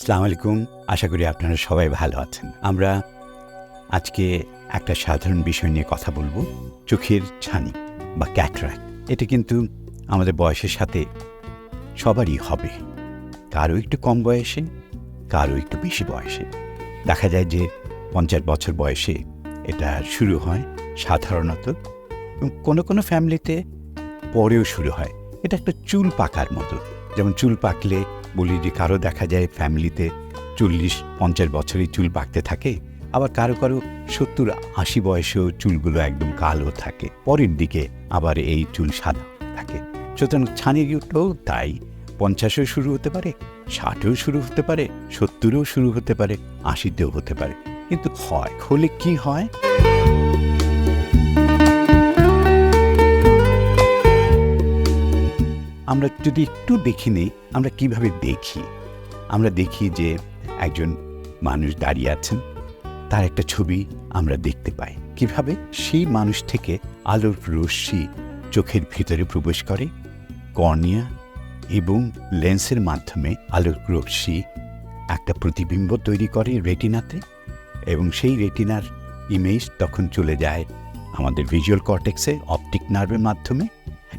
আসসালামু আলাইকুম। আশা করি আপনারা সবাই ভালো আছেন। আমরা আজকে একটা সাধারণ বিষয় নিয়ে কথা বলব, চোখের ছানি বা ক্যাটারাক্ট। এটা কিন্তু আমাদের বয়সের সাথে সবারই হবে। কারো একটু কম বয়সে, কারো একটু বেশি বয়সে। দেখা যায় যে ৫০ বছর বয়সে এটা শুরু হয় সাধারণত, এবং কোনো ফ্যামিলিতে পরেও শুরু হয়। এটা একটা চুল পাকার মতো। যেমন চুল পাকলে বলি যে কারো দেখা যায় ফ্যামিলিতে ৪০-৫০ বছরেই চুল পাকতে থাকে, আবার কারো ৭০-৮০ বয়সেও চুলগুলো একদম কালো থাকে, পরের দিকে আবার এই চুল সাদা থাকে। সুতরাং ছানিটাও তাই ৫০এও শুরু হতে পারে, ৬০এও শুরু হতে পারে, ৭০এও শুরু হতে পারে, ৮০তেও হতে পারে। কিন্তু হলে কি হয়? আমরা যদি একটু দেখে নিই, আমরা কিভাবে দেখি। আমরা দেখি যে একজন মানুষ দাঁড়িয়ে আছেন, তার একটা ছবি আমরা দেখতে পাই। কিভাবে? সেই মানুষ থেকে আলোর রশ্মি চোখের ভিতরে প্রবেশ করে, কর্নিয়া এবং লেন্সের মাধ্যমে আলোর রশ্মি একটা প্রতিবিম্ব তৈরি করে রেটিনাতে, এবং সেই রেটিনার ইমেজ তখন চলে যায় আমাদের ভিজুয়াল কর্টেক্সে অপটিক নার্ভের মাধ্যমে,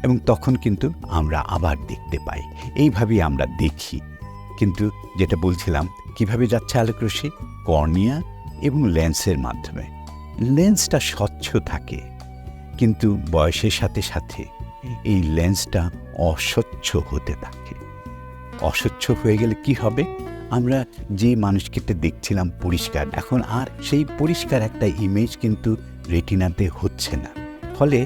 এবং তখন কিন্তু আমরা আবার দেখতে পাই। এইভাবেই আমরা দেখি। কিন্তু যেটা বলছিলাম, কিভাবে যাচ্ছে আলোকরশ্মি? কর্নিয়া এবং লেন্সের মাধ্যমে। লেন্সটা স্বচ্ছ থাকে, কিন্তু বয়সের সাথে সাথে এই লেন্সটা অস্বচ্ছ হতে থাকে। অস্বচ্ছ হয়ে গেলে কি হবে? আমরা যে মানুষকে দেখছিলাম পরিষ্কার, এখন আর সেই পরিষ্কার একটা ইমেজ কিন্তু রেটিনাতে হচ্ছে না। ফলে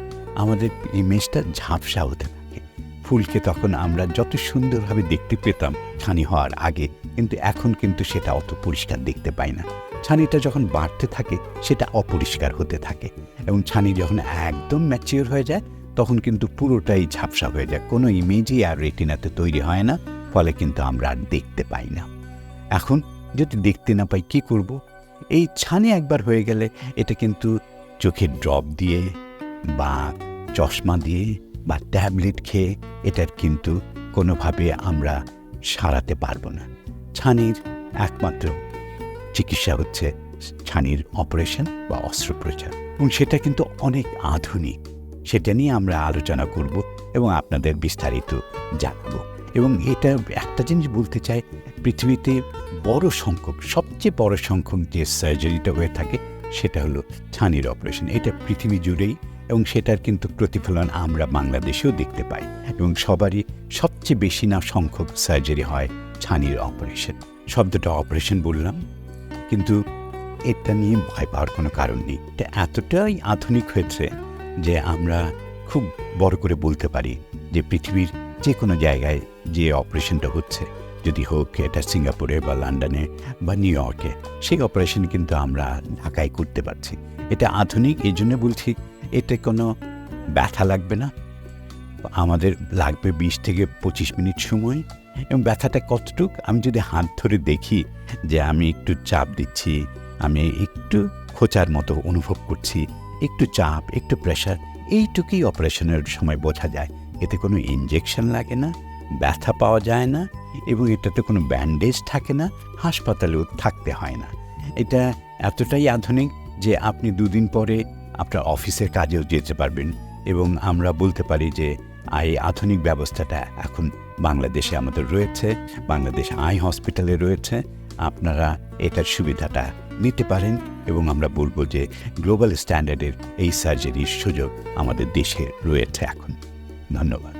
আমাদের ইমেজটা ঝাপসা হতে থাকে। ফুলকে তখন আমরা যত সুন্দরভাবে দেখতে পেতাম ছানি হওয়ার আগে, কিন্তু এখন কিন্তু সেটা অত পরিষ্কার দেখতে পাই না। ছানিটা যখন বাড়তে থাকে সেটা অপরিষ্কার হতে থাকে, এবং ছানি যখন একদম ম্যাচিওর হয়ে যায় তখন কিন্তু পুরোটাই ঝাপসা হয়ে যায়, কোনো ইমেজই আর রেটিনাতে তৈরি হয় না। ফলে কিন্তু আমরা আর দেখতে পাই না। এখন যদি দেখতে না পাই কি করব? এই ছানি একবার হয়ে গেলে এটা কিন্তু চোখের ড্রপ দিয়ে বা চশমা দিয়ে বা ট্যাবলেট খেয়ে এটার কিন্তু কোনোভাবে আমরা সারাতে পারবো না। ছানির একমাত্র চিকিৎসা হচ্ছে ছানির অপারেশন বা অস্ত্রোপচার, এবং সেটা কিন্তু অনেক আধুনিক। সেটা নিয়ে আমরা আলোচনা করব এবং আপনাদের বিস্তারিত জানাবো। এবং এটা একটা জিনিস বলতে চাই, পৃথিবীতে সবচেয়ে বড় সংখ্যক যে সার্জারিটা হয়ে থাকে সেটা হলো ছানির অপারেশন। এটা পৃথিবী জুড়েই, এবং সেটার কিন্তু প্রতিফলন আমরা বাংলাদেশেও দেখতে পাই, এবং সবারই সবচেয়ে বেশি না সংখ্যক সার্জারি হয় ছানির অপারেশন। শব্দটা অপারেশন বললাম, কিন্তু এটা নিয়ে ভয় পাওয়ার কোনো কারণ নেই। এটা এতটাই আধুনিক হয়েছে যে আমরা খুব বড় করে বলতে পারি যে পৃথিবীর যে কোনো জায়গায় যে অপারেশনটা হচ্ছে, যদি হোক এটা সিঙ্গাপুরে বা লন্ডনে বা নিউ ইয়র্কে, সেই অপারেশন কিন্তু আমরা ঢাকায় করতে পারছি। এটা আধুনিক, এই জন্য বলছি এতে কোনো ব্যথা লাগবে না। আমাদের লাগবে ২০ থেকে ২৫ মিনিট সময়, এবং ব্যথাটা কতটুক আমি যদি হাত ধরে দেখি যে আমি একটু চাপ দিচ্ছি, আমি একটু খোঁচার মতো অনুভব করছি, একটু চাপ, একটু প্রেশার, এইটুকুই অপারেশনের সময় বোঝা যায়। এতে কোনো ইনজেকশন লাগে না, ব্যথা পাওয়া যায় না, এবং এটাতে কোনো ব্যান্ডেজ থাকে না, হাসপাতালেও থাকতে হয় না। এটা এতটাই আধুনিক যে আপনি ২ দিন পরে আপনার অফিসের কাজেও যেতে পারবেন, এবং আমরা বলতে পারি যে এই আধুনিক ব্যবস্থাটা এখন বাংলাদেশে আমাদের রয়েছে, বাংলাদেশ আই হসপিটালে রয়েছে। আপনারা এটার সুবিধাটা নিতে পারেন, এবং আমরা বলবো যে গ্লোবাল স্ট্যান্ডার্ডের এই সার্জারির সুযোগ আমাদের দেশে রয়েছে এখন। ধন্যবাদ।